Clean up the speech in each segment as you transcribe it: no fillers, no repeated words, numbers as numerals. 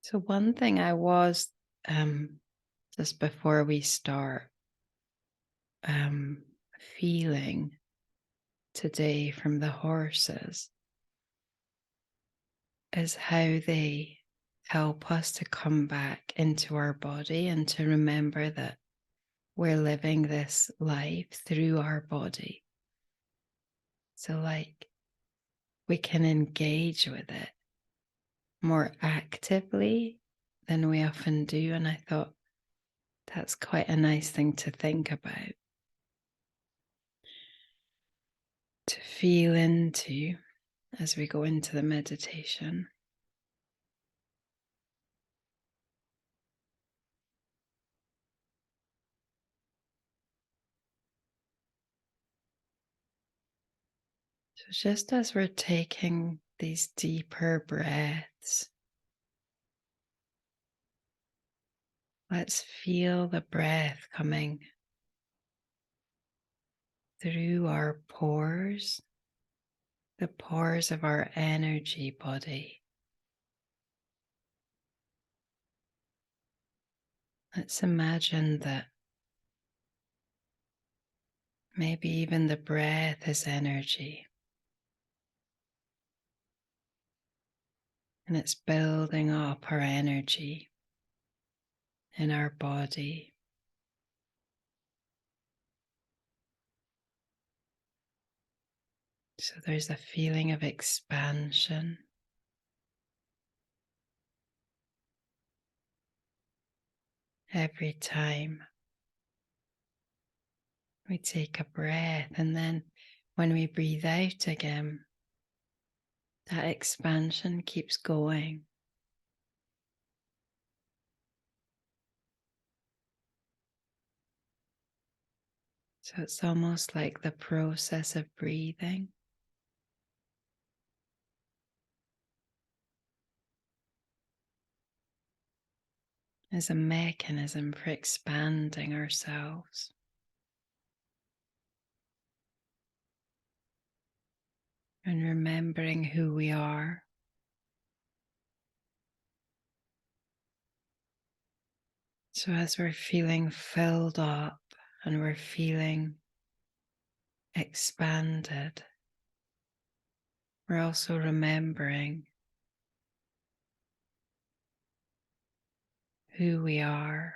So one thing I was um, just before we start um, feeling today from the horses is how they help us to come back into our body and to remember that we're living this life through our body. So, like, we can engage with it more actively than we often do. And I thought that's quite a nice thing to think about, to feel into as we go into the meditation. So, just as we're taking these deeper breaths, let's feel the breath coming through our pores, the pores of our energy body. Let's imagine that maybe even the breath is energy and it's building up our energy in our body. So there's a feeling of expansion. Every time we take a breath, and then when we breathe out again, that expansion keeps going. So it's almost like the process of breathing. Is a mechanism for expanding ourselves. And remembering who we are. So as we're feeling filled up and we're feeling expanded, we're also remembering who we are.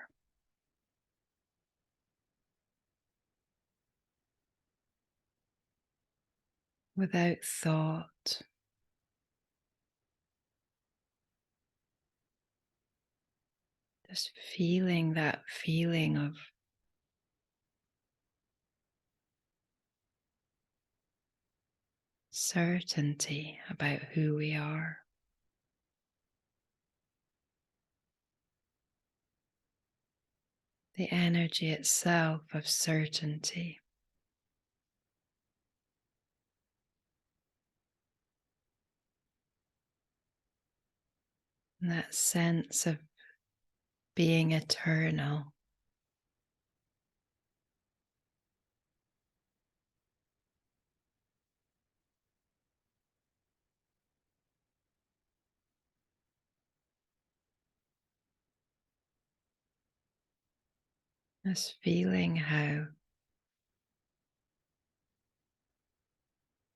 Without thought. Just feeling that feeling of certainty about who we are. The energy itself of certainty. And that sense of being eternal. Just feeling how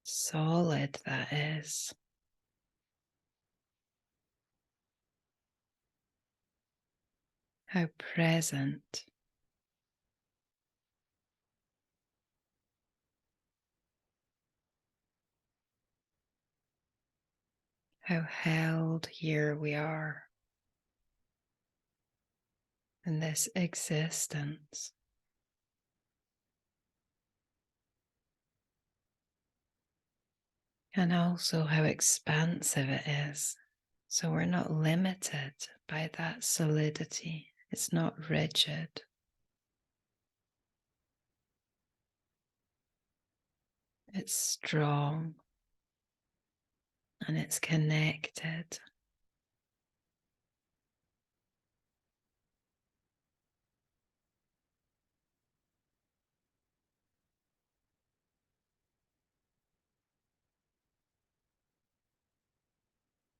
solid that is. How present. How held here we are in this existence. And also how expansive it is. So we're not limited by that solidity. It's not rigid. It's strong and it's connected.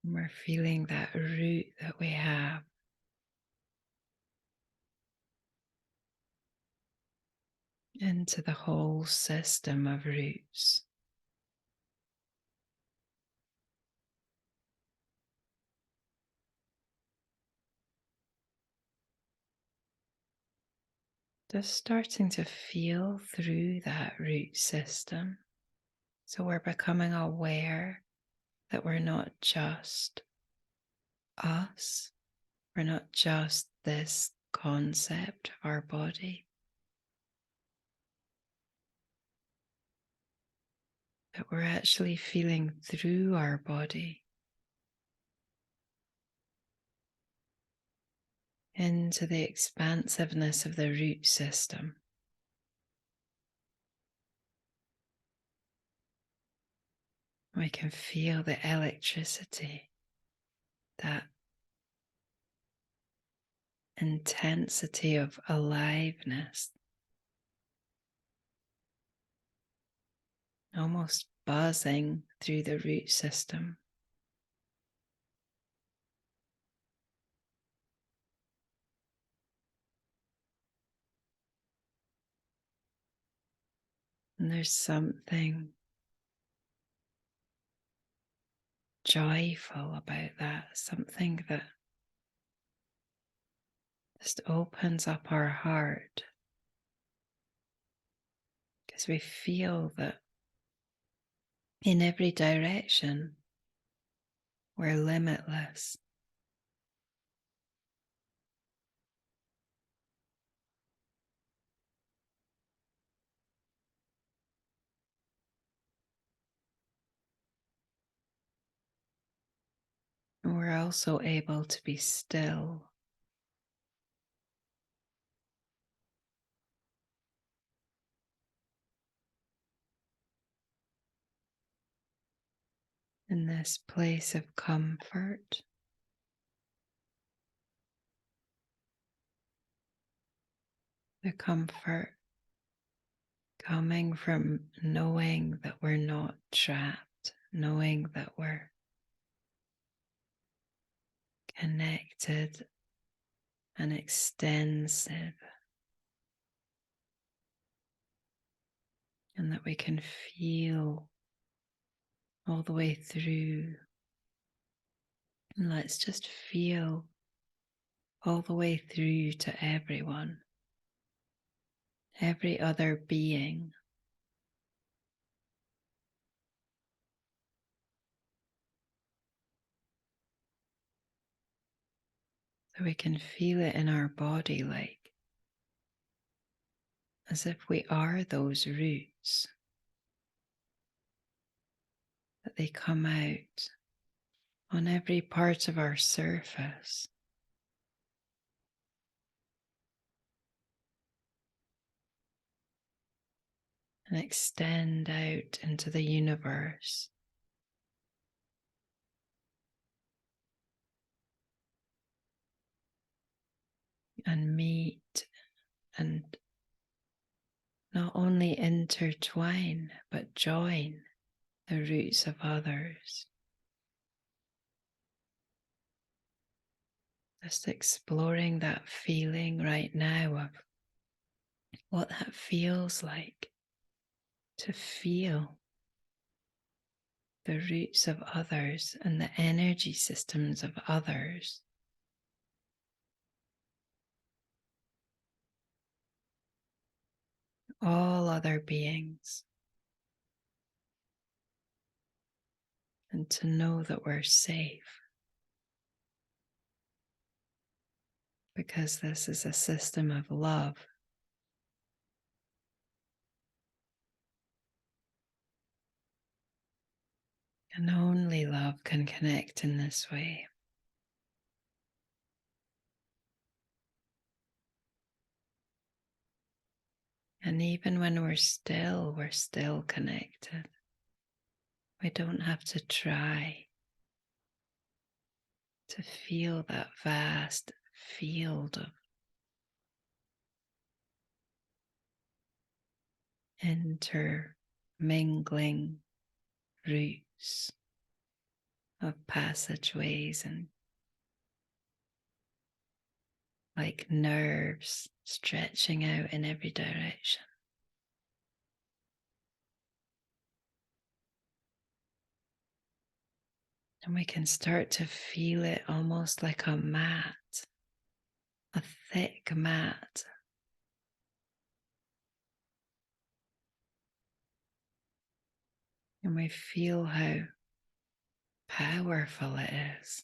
We're feeling that root that we have into the whole system of roots. Just starting to feel through that root system. So we're becoming aware that we're not just us, we're not just this concept of our body, that we're actually feeling through our body into the expansiveness of the root system. We can feel the electricity, that intensity of aliveness, almost buzzing through the root system. And there's something joyful about that, something that just opens up our heart, because we feel that in every direction we're limitless. And we're also able to be still in this place of comfort, the comfort coming from knowing that we're not trapped, knowing that we're connected and extensive, and that we can feel all the way through. And let's just feel all the way through to everyone, every other being. So we can feel it in our body, like as if we are those roots, that they come out on every part of our surface. And extend out into the universe. And meet and not only intertwine, but join the roots of others. Just exploring that feeling right now of what that feels like to feel the roots of others and the energy systems of others. All other beings. And to know that we're safe, because this is a system of love. And only love can connect in this way. And even when we're still connected. We don't have to try to feel that vast field of intermingling roots. of passageways and like nerves stretching out in every direction. And we can start to feel it almost like a mat, a thick mat. And we feel how powerful it is.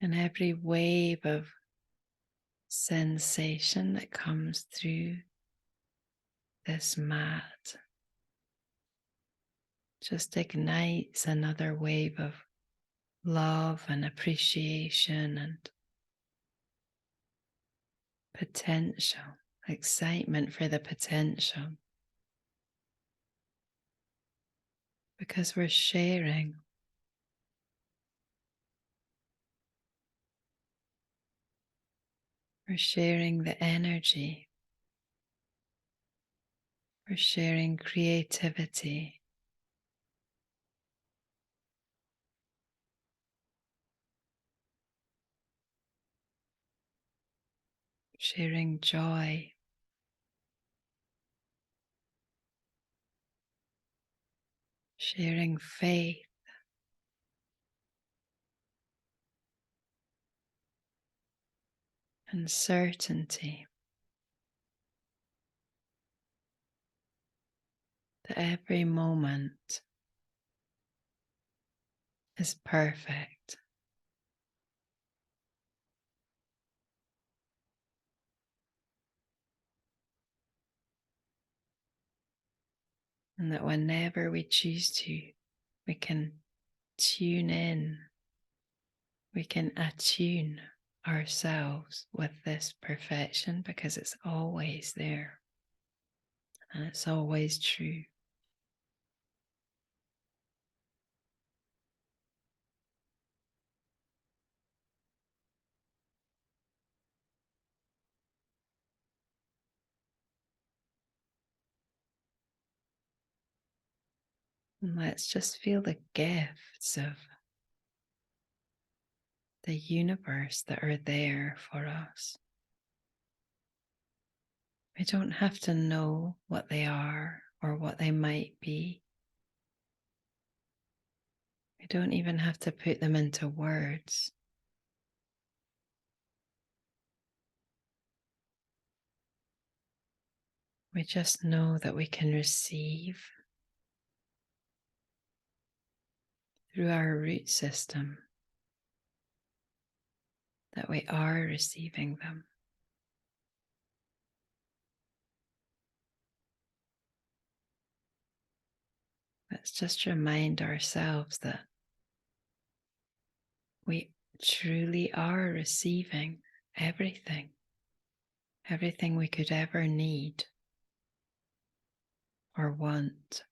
And every wave of sensation that comes through this mat just ignites another wave of love and appreciation and potential, excitement for the potential. Because we're sharing. We're sharing the energy. We're sharing creativity. Sharing joy. Sharing faith. And certainty that every moment is perfect. And that whenever we choose to, we can tune in, we can attune ourselves with this perfection because it's always there and it's always true. And let's just feel the gifts of the universe that are there for us. We don't have to know what they are or what they might be. We don't even have to put them into words. We just know that we can receive through our root system, that we are receiving them. Let's just remind ourselves that we truly are receiving everything, everything we could ever need or want.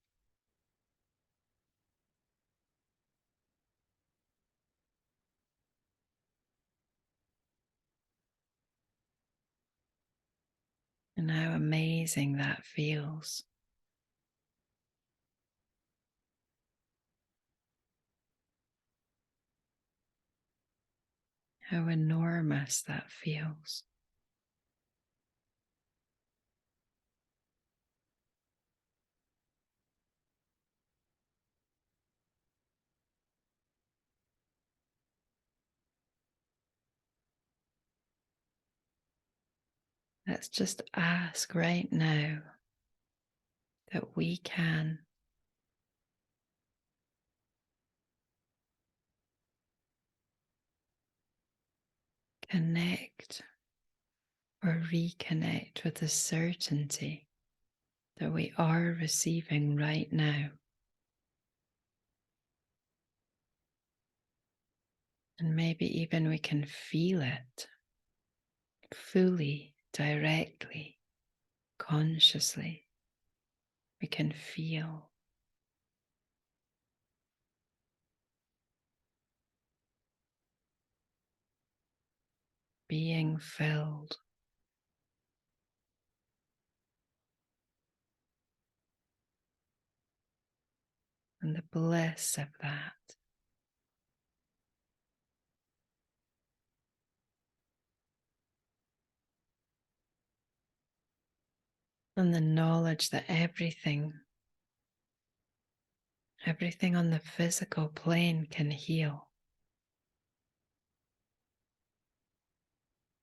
And how amazing that feels. How enormous that feels. Let's just ask right now that we can connect or reconnect with the certainty that we are receiving right now. And maybe even we can feel it fully, directly, consciously. We can feel being filled and the bliss of that. And the knowledge that everything on the physical plane can heal.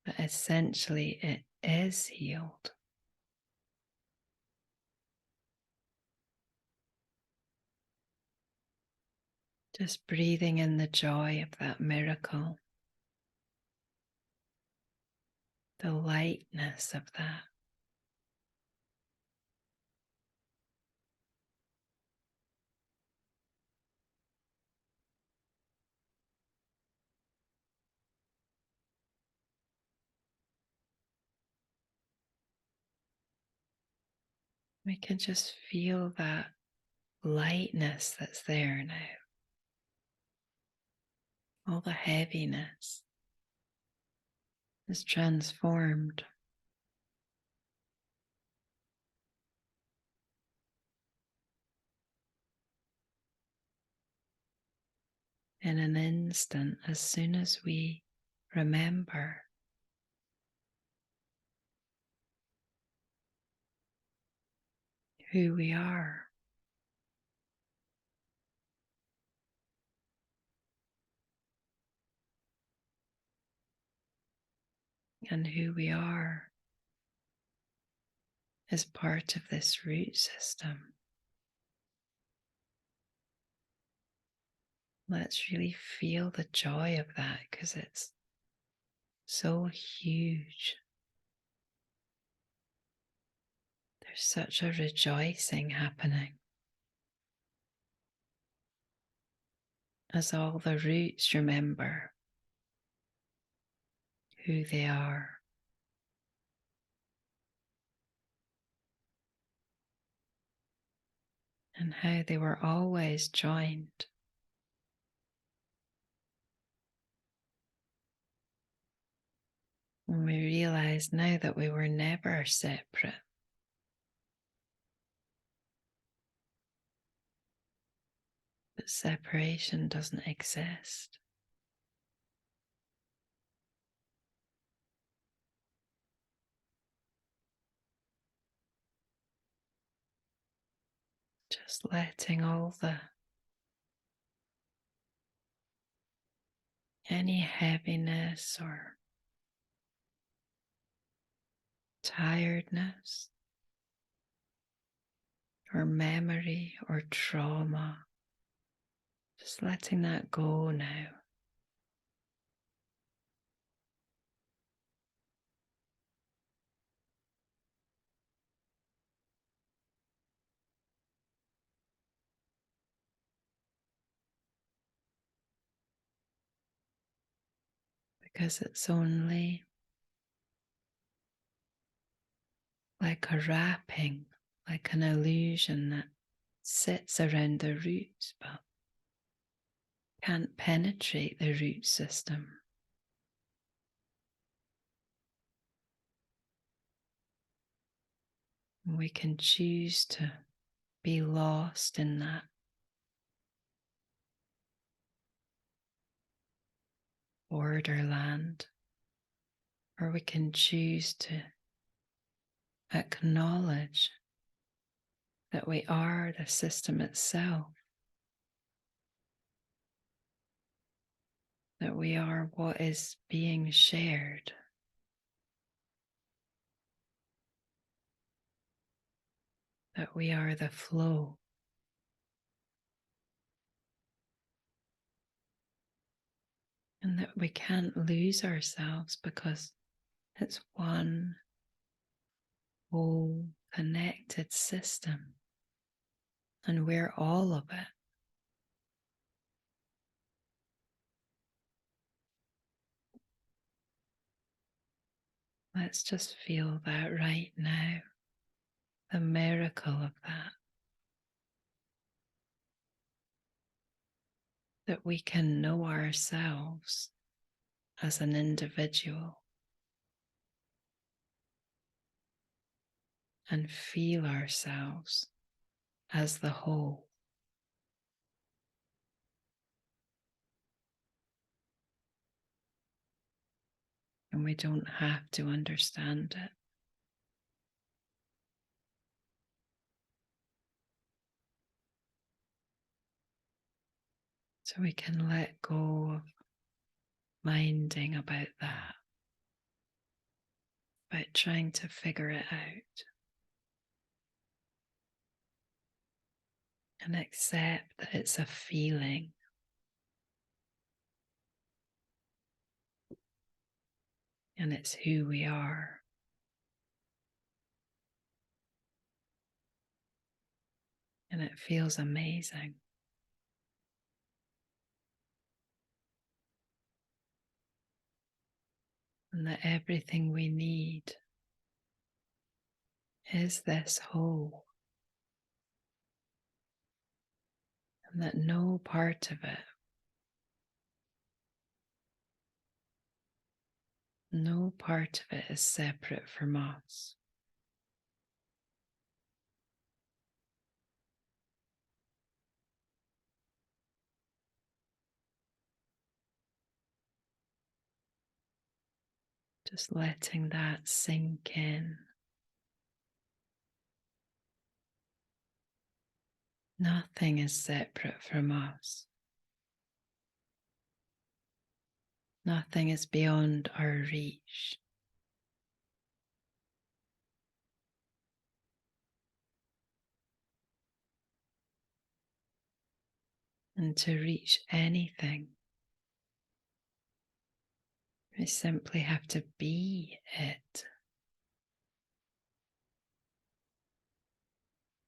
But essentially it is healed. Just breathing in the joy of that miracle, the lightness of that. We can just feel that lightness that's there now. All the heaviness is transformed. In an instant, as soon as we remember who we are, and who we are is part of this root system. Let's really feel the joy of that because it's so huge. There's such a rejoicing happening as all the roots remember who they are. And how they were always joined. And we realize now that we were never separate. That separation doesn't exist. Just letting all any heaviness or tiredness or memory or trauma, just letting that go now. Because it's only like a wrapping, like an illusion that sits around the roots but can't penetrate the root system. We can choose to be lost in that borderland, or we can choose to acknowledge that we are the system itself, that we are what is being shared. That we are the flow. And that we can't lose ourselves because it's one whole connected system. And we're all of it. Let's just feel that right now. The miracle of that. That we can know ourselves as an individual and feel ourselves as the whole. And we don't have to understand it. So we can let go of minding about that, about trying to figure it out, and accept that it's a feeling. And it's who we are. And it feels amazing. And that everything we need is this whole. And that no part of it, no part of it is separate from us. Just letting that sink in. Nothing is separate from us. Nothing is beyond our reach. And to reach anything, we simply have to be it,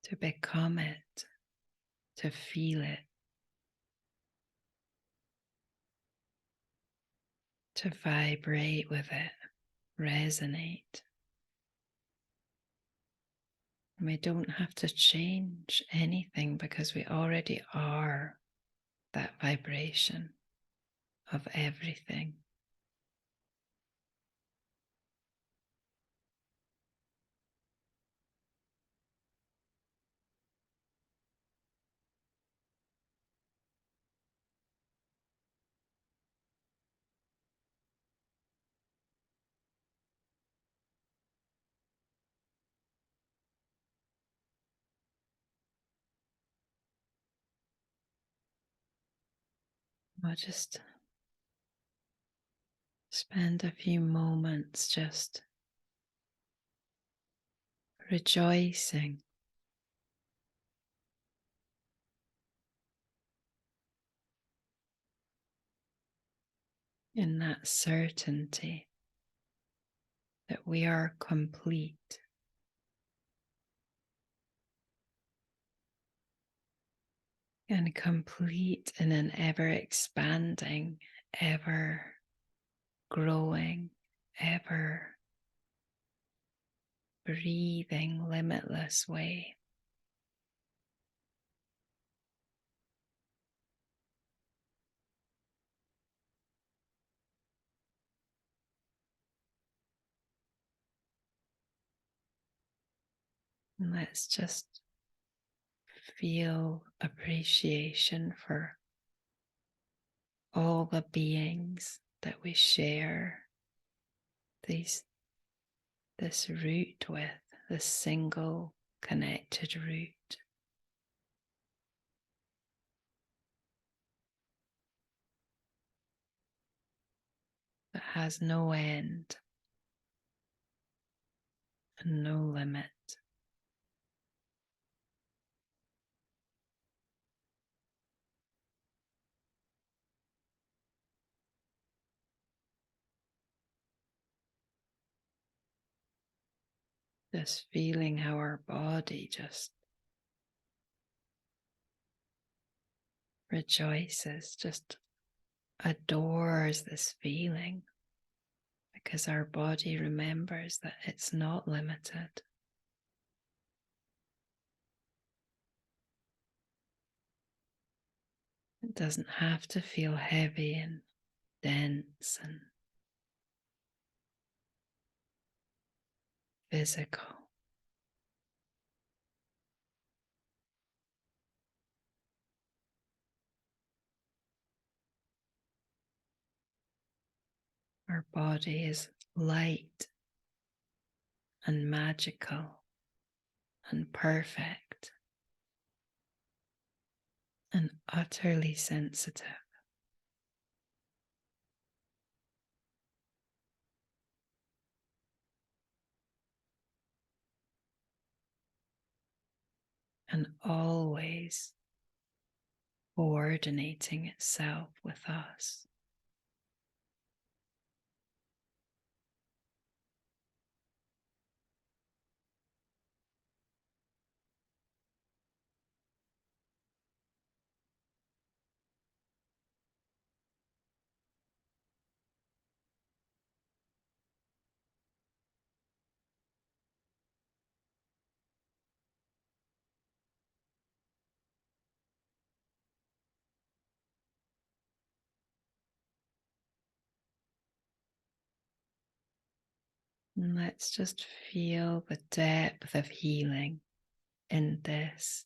to become it, to feel it, to vibrate with it, resonate. And we don't have to change anything because we already are that vibration of everything. I'll just spend a few moments just rejoicing in that certainty that we are complete. And complete in an ever expanding, ever growing, ever breathing, limitless way. And let's just feel appreciation for all the beings that we share this route with, this single connected route that has no end and no limit. Just feeling how our body just rejoices, just adores this feeling, because our body remembers that it's not limited. It doesn't have to feel heavy and dense and physical. Our body is light and magical and perfect and utterly sensitive. And always coordinating itself with us. And let's just feel the depth of healing in this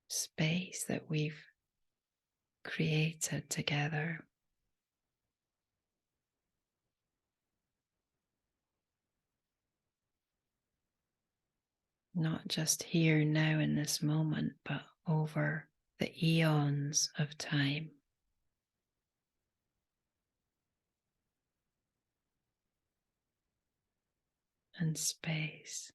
space that we've created together. Not just here now in this moment, but over the eons of time. And space.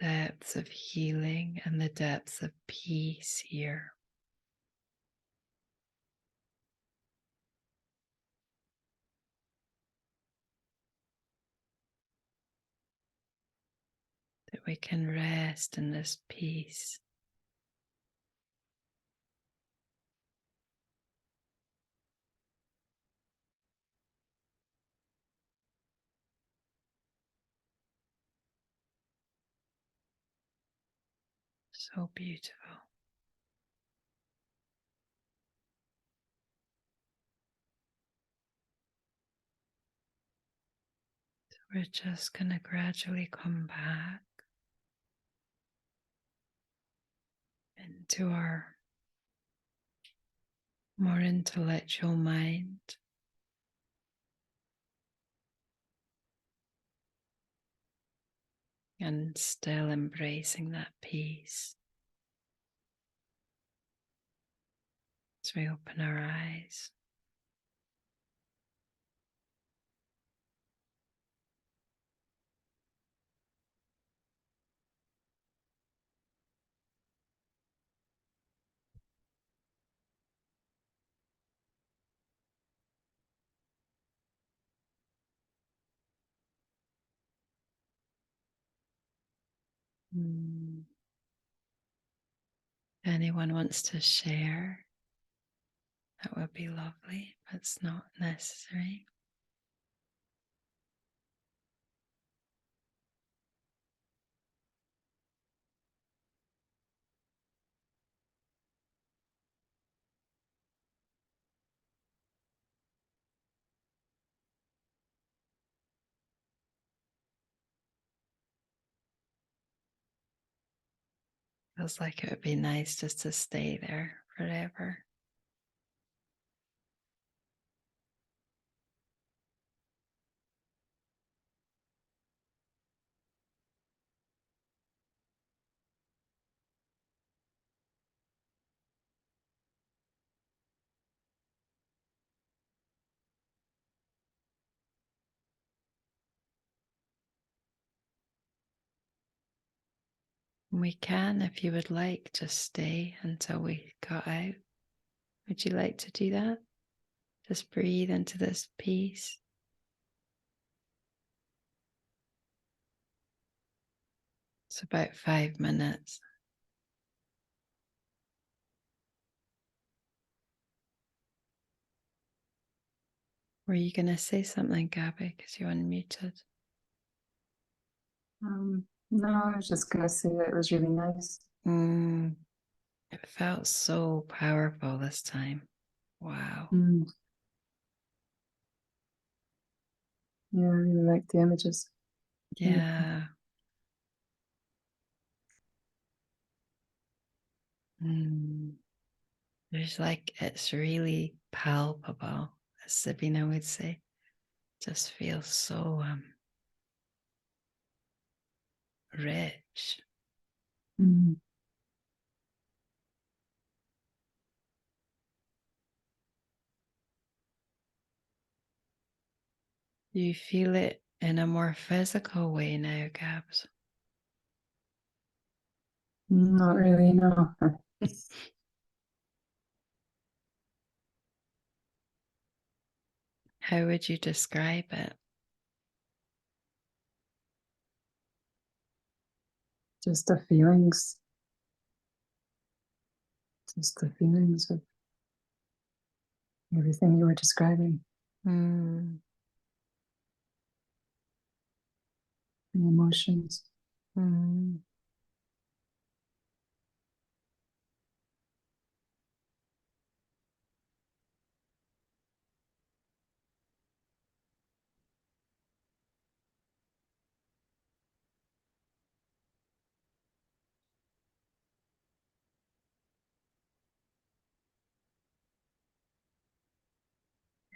Depths of healing and the depths of peace here. That we can rest in this peace. So beautiful. We're just going to gradually come back into our more intellectual mind. And still embracing that peace as we open our eyes. If anyone wants to share, that would be lovely, but it's not necessary. Feels like it would be nice just to stay there forever. We can, if you would like, just stay until we got out. Would you like to do that? Just breathe into this peace. It's about 5 minutes. Were you going to say something, Gaby, because you unmuted? No, I was just going to say that it was really nice. It felt so powerful this time. Wow. Yeah, I really like the images. Yeah. Mm. There's like, it's really palpable, as Sabina would say. Just feels so rich. Mm. Do you feel it in a more physical way now, Gabs? Not really, no. How would you describe it? Just the feelings of everything you were describing, Mm, the emotions. mm.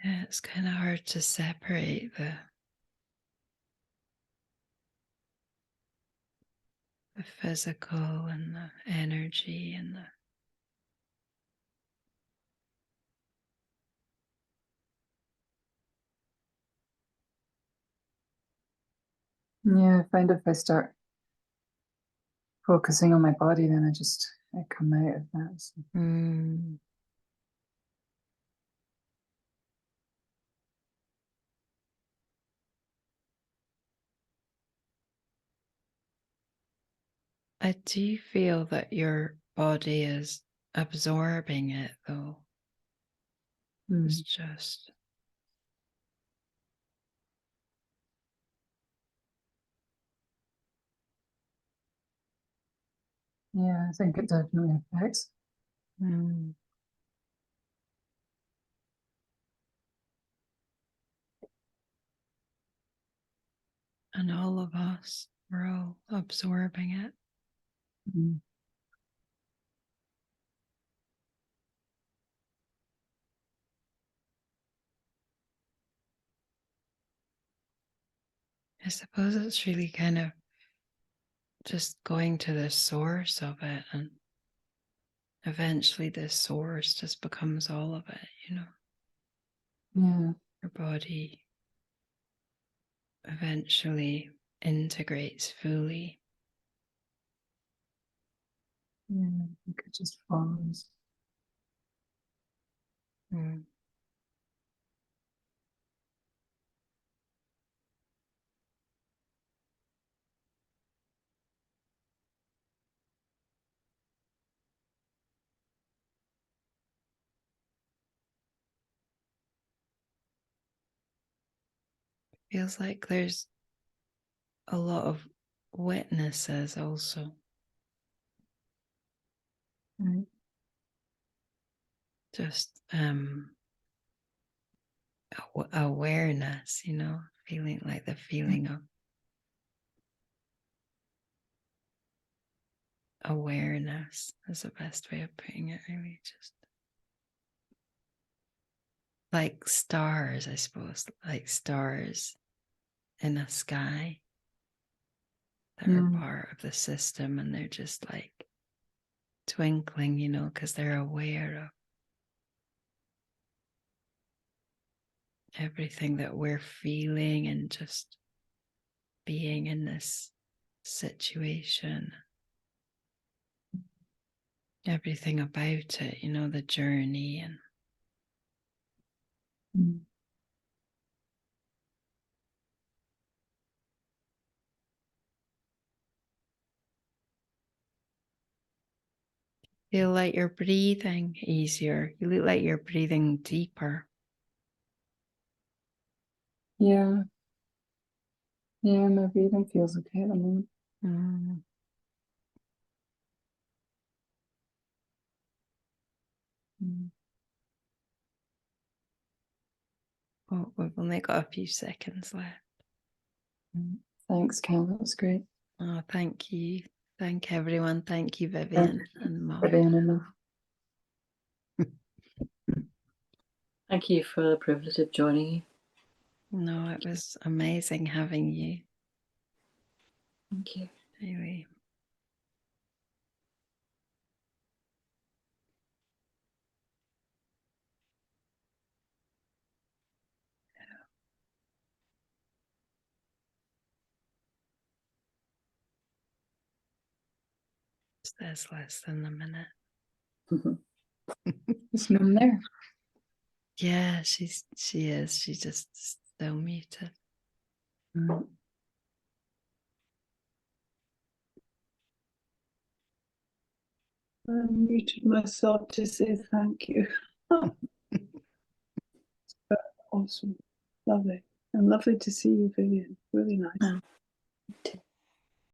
Yeah, it's kind of hard to separate the physical and the energy and the Yeah, I find if I start focusing on my body, then I come out of that. So. mm. I do feel that your body is absorbing it though. It's Mm. just Yeah, I think it definitely affects. mm. And all of us, we're all absorbing it. Mm. I suppose it's really kind of just going to the source of it, and eventually the source just becomes all of it, you know. Yeah, Your body eventually integrates fully. yeah, I think it just follows. Mm. Feels like there's a lot of witnesses also, Right. just awareness, you know, feeling like the feeling of awareness is the best way of putting it, really. Just like stars, I suppose, like stars in a sky that are Yeah. part of the system, and they're just like twinkling, you know, because they're aware of everything that we're feeling and just being in this situation, everything about it, you know, the journey. And Mm. feel like you're breathing easier. You look like you're breathing deeper. Yeah, yeah, my breathing feels okay at the moment. Mm. Mm. Oh, we've only got a few seconds left. Thanks, Cal. That was great. Oh, thank you. Thank everyone. Thank you, Vivian and Mark. Vivian and Mark. Thank you for the privilege of joining you. No, it was amazing having you. Thank you. Anyway. There's less than a minute. There's none there. Yeah, she is. She's just still muted. Right. I muted myself to say thank you. Awesome. Lovely. And lovely to see you, Vivian. Really nice.